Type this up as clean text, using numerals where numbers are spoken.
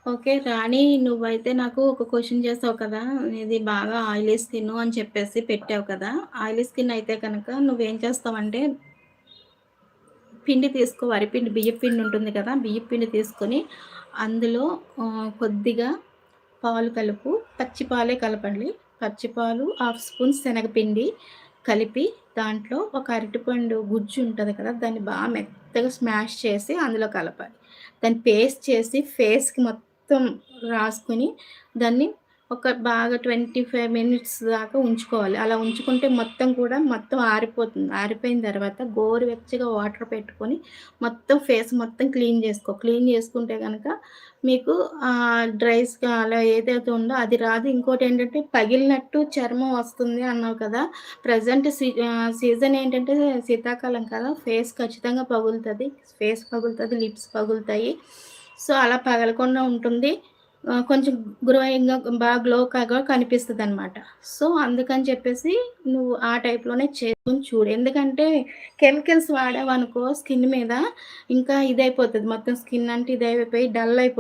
Okay. రాణి నువ్వైతే నాకు ఒక క్వెషన్ చేసావు కదా! నీది బాగా ఆయిలీ స్కిన్ను అని చెప్పేసి పెట్టావు కదా! ఆయిలీ స్కిన్ అయితే కనుక నువ్వేం చేస్తావంటే పిండి తీసుకో వరిపిండి, బియ్యపు పిండి ఉంటుంది కదా! బియ్యపు పిండి తీసుకొని అందులో కొద్దిగా పాలు కలుపు. పచ్చి పాలే కలపండి. పచ్చి పాలు, హాఫ్ స్పూన్ శనగపిండి కలిపి దాంట్లో ఒక అరటిపండు గుజ్జు ఉంటది కదా! దాన్ని మెత్తగా స్మాష్ చేసి అందులో కలపాలి. దాన్ని పేస్ట్ చేసి ఫేస్‌కి మొత్తం రాసుకొని దాన్ని ఒక బాగా 25 మినిట్స్ దాకా ఉంచుకోవాలి. అలా ఉంచుకుంటే మొత్తం ఆరిపోతుంది. ఆరిపోయిన తర్వాత గోరువెచ్చగా వాటర్ పెట్టుకొని ఫేస్ మొత్తం క్లీన్ చేసుకో. క్లీన్ చేసుకుంటే గనక మీకు డ్రై అలా ఏదైతే ఉందో అది రాదు. ఇంకోటేంటంటే పగిలినట్టు చర్మం వస్తుంది అన్నావు కదా! సీజన్ ఏంటంటే శీతాకాలం కదా! ఫేస్ ఖచ్చితంగా పగులుతది. ఫేస్ పగులుతది, లిప్స్ పగులుతాయి. సో, అలా పగలకుండా ఉంటుంది. కొంచెం గ్లోయింగ్‌గా గ్లోగా కనిపిస్తదనమాట. సో, అందుకని చెప్పేసి నువ్వు ఆ టైప్‌లోనే చేసుకొని చూడు. ఎందుకంటే కెమికల్స్ వాడావనుకో స్కిన్ మీద ఇంకా ఇదైపోతది. మొత్తం స్కిన్ అంతా ఇదైపోయి డల్ అయిపోతది.